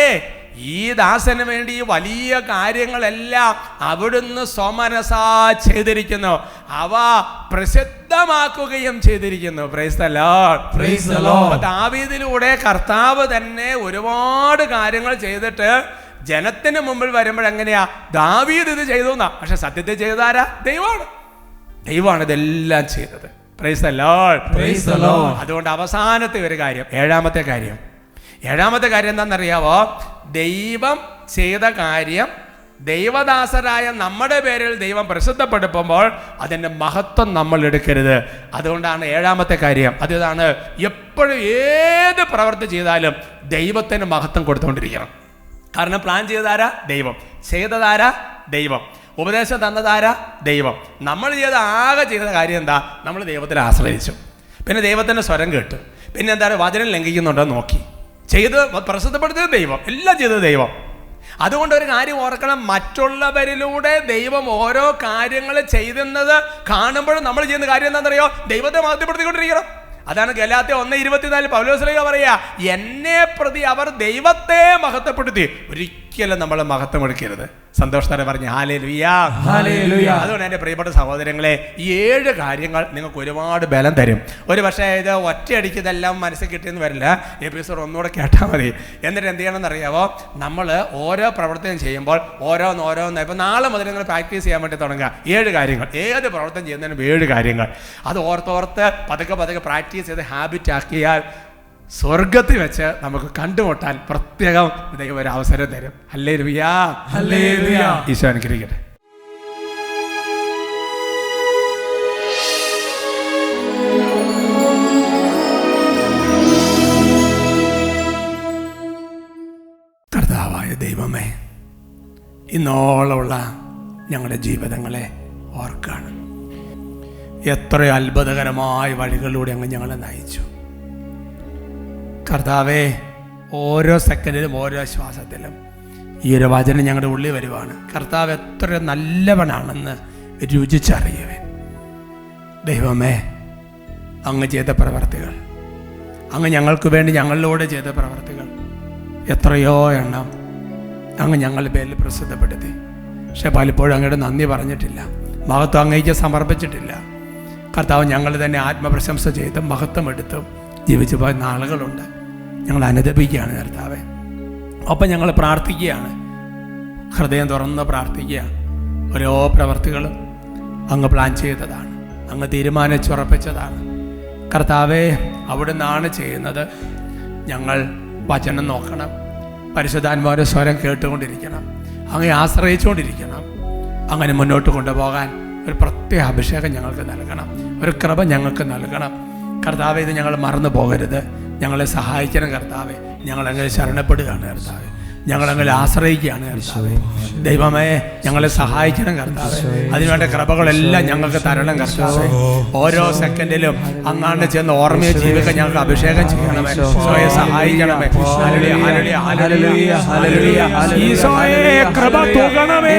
ഈ ദാസന് വേണ്ടി വലിയ കാര്യങ്ങളെല്ലാം അവിടുന്ന് സ്വമനസാ ചെയ്തിരിക്കുന്നു, അവ പ്രസിദ്ധമാക്കുകയും ചെയ്തിരിക്കുന്നു. Price the Lord. Praise the Lord. ദാവീദിലൂടെ കർത്താവ് തന്നെ ഒരുപാട് കാര്യങ്ങൾ ചെയ്തിട്ട് ജനത്തിന് മുമ്പിൽ വരുമ്പോഴെങ്ങനെയാ ദാവീദ് ഇത് ചെയ്തു എന്നാ, പക്ഷെ സത്യത്തിൽ ചെയ്താരാ? ദൈവമാണ് ഇതെല്ലാം ചെയ്തത്. Price the Lord. Praise the Lord. അതുകൊണ്ട് അവസാനത്തെ ഒരു കാര്യം, ഏഴാമത്തെ കാര്യം എന്താണെന്നറിയാവോ? ദൈവം ചെയ്ത കാര്യം ദൈവദാസരായ നമ്മുടെ പേരിൽ ദൈവം പ്രസിദ്ധപ്പെടുത്തുമ്പോൾ അതിൻ്റെ മഹത്വം നമ്മൾ എടുക്കരുത്. അതുകൊണ്ടാണ് ഏഴാമത്തെ കാര്യം, അതാണ് എപ്പോഴും ഏത് പ്രവൃത്തി ചെയ്താലും ദൈവത്തിന് മഹത്വം കൊടുത്തുകൊണ്ടിരിക്കണം. കാരണം പ്ലാൻ ചെയ്തതാരാ? ദൈവം. ചെയ്തതാരാ? ദൈവം. ഉപദേശം തന്നതാരാ? ദൈവം. നമ്മൾ ആകെ ചെയ്ത കാര്യം എന്താ? നമ്മൾ ദൈവത്തിൽ ആശ്രയിച്ചു, പിന്നെ ദൈവത്തിൻ്റെ സ്വരം കേട്ടു, പിന്നെ എന്താ വചനം ലംഘിക്കുന്നുണ്ടോ നോക്കി, ചെയ്ത് പ്രസിദ്ധപ്പെടുത്തിയത് ദൈവം, എല്ലാം ചെയ്തത് ദൈവം. അതുകൊണ്ട് ഒരു കാര്യം ഓർക്കണം, മറ്റുള്ളവരിലൂടെ ദൈവം ഓരോ കാര്യങ്ങൾ ചെയ്യുന്നത് കാണുമ്പോഴും നമ്മൾ ചെയ്യുന്ന കാര്യം എന്താണെന്നറിയോ? ദൈവത്തെ മഹത്വപ്പെടുത്തിക്കൊണ്ടിരിക്കണം. അതാണ് ഗലാത്യ 1:24 പൗലോസ്ലീഹ പറയാ, എന്നെ പ്രതി അവർ ദൈവത്തെ മഹത്വപ്പെടുത്തി. ഒരിക്കലും നമ്മൾ മഹത്വം എടുക്കരുത്. സന്തോഷത്തോടെ പറഞ്ഞു ഹല്ലേലൂയ. അതുകൊണ്ട് എൻ്റെ പ്രിയപ്പെട്ട സഹോദരങ്ങളെ, ഈ 7 കാര്യങ്ങൾ നിങ്ങൾക്ക് ഒരുപാട് ബലം തരും. ഒരു പക്ഷേ ഇത് ഒറ്റയടിക്ക് ഇതെല്ലാം മനസ്സിൽ കിട്ടിയെന്ന് വരില്ല. എപ്പിസോഡ് ഒന്നുകൂടെ കേട്ടാൽ മതി. എന്നിട്ട് എന്ത് ചെയ്യണമെന്ന് അറിയാമോ? നമ്മൾ ഓരോ പ്രവർത്തനം ചെയ്യുമ്പോൾ ഓരോന്ന് ഇപ്പം നാളെ മുതൽ നിങ്ങൾ പ്രാക്ടീസ് ചെയ്യാൻ വേണ്ടി തുടങ്ങുക. 7 കാര്യങ്ങൾ, ഏത് പ്രവർത്തനം ചെയ്യുന്നതിനും 7 കാര്യങ്ങൾ. അത് ഓർത്തോർത്ത് പതുക്കെ പ്രാക്ടീസ് ചെയ്ത് ഹാബിറ്റ് ആക്കിയാൽ സ്വർഗത്തിൽ വെച്ച് നമുക്ക് കണ്ടുമുട്ടാൻ പ്രത്യേകം ദൈവം ഒരു അവസരം തരും. ഹല്ലേലൂയ. ഹല്ലേലൂയ. ഈശോ അനുഗ്രഹിക്കട്ടെ. കർത്താവായ ദൈവമേ, ഇന്നോളമുള്ള ഞങ്ങളുടെ ജീവിതങ്ങളെ ഓർക്കാണ്. എത്ര അത്ഭുതകരമായ വഴികളിലൂടെ അങ്ങ് ഞങ്ങളെ നയിച്ചു. കർത്താവേ, ഓരോ സെക്കൻഡിലും ഓരോ ശ്വാസത്തിലും ഈ ഒരു വചനം ഞങ്ങളുടെ ഉള്ളിൽ വരുവാണ്. കർത്താവ് എത്ര നല്ലവനാണെന്ന് രുചിച്ചറിയുവൻ. ദൈവമേ, അങ്ങ് ചെയ്ത പ്രവർത്തികൾ, അങ്ങ് ഞങ്ങൾക്ക് വേണ്ടി ഞങ്ങളിലൂടെ ചെയ്ത പ്രവർത്തികൾ എത്രയോ എണ്ണം അങ്ങ് ഞങ്ങളുടെ പേരിൽ പ്രസിദ്ധപ്പെടുത്തി. പക്ഷെ പലപ്പോഴും അങ്ങയുടെ നന്ദി പറഞ്ഞിട്ടില്ല, മഹത്വം അങ്ങേക്ക് സമർപ്പിച്ചിട്ടില്ല. കർത്താവ് ഞങ്ങൾ തന്നെ ആത്മപ്രശംസ ചെയ്തും മഹത്വം എടുത്തും ജീവിച്ചു പോയ നാളുകളുണ്ട്. ഞങ്ങൾ അനുദപിക്കുകയാണ് കർത്താവേ. ഒപ്പം ഞങ്ങൾ പ്രാർത്ഥിക്കുകയാണ്, ഹൃദയം തുറന്ന് പ്രാർത്ഥിക്കുക. ഓരോ പ്രവർത്തികളും അങ്ങ് പ്ലാൻ ചെയ്തതാണ്, അങ്ങ് തീരുമാനിച്ചുറപ്പിച്ചതാണ്. കർത്താവേ, അവിടുന്നാണ് ചെയ്യുന്നത്. ഞങ്ങൾ വചനം നോക്കണം, പരിശുദ്ധാത്മാവിന്റെ സ്വരം കേട്ടുകൊണ്ടിരിക്കണം, അങ്ങേ ആശ്രയിച്ചുകൊണ്ടിരിക്കണം. അങ്ങനെ മുന്നോട്ട് കൊണ്ടുപോകാൻ ഒരു പ്രത്യേക അഭിഷേകം ഞങ്ങൾക്ക് നൽകണം, ഒരു കൃപ ഞങ്ങൾക്ക് നൽകണം. കർത്താവേ, ഇത് ഞങ്ങൾ മറന്നു പോകരുത്. ഞങ്ങളെ സഹായിക്കണം കർത്താവേ. ഞങ്ങളങ്ങനെ ശരണപ്പെടുകയാണ് കർത്താവേ, ഞങ്ങളങ്ങനെ ആശ്രയിക്കുകയാണ് കർത്താവേ. ദൈവമേ, ഞങ്ങളെ സഹായിക്കണം കർത്താവേ. അതിനുവേണ്ട കൃപകളെല്ലാം ഞങ്ങൾക്ക് തരണം കർത്താവേ. ഓരോ സെക്കൻഡിലും അങ്ങാണ്ട് ചെന്ന് ഓർമ്മയെ ജീവിക്കാൻ ഞങ്ങൾക്ക് അഭിഷേകം ചെയ്യണമേ. സ്വയം സഹായിക്കണമേ. Hallelujah, hallelujah, hallelujah, hallelujah. ഈശോയെ കൃപ തൂകണമേ.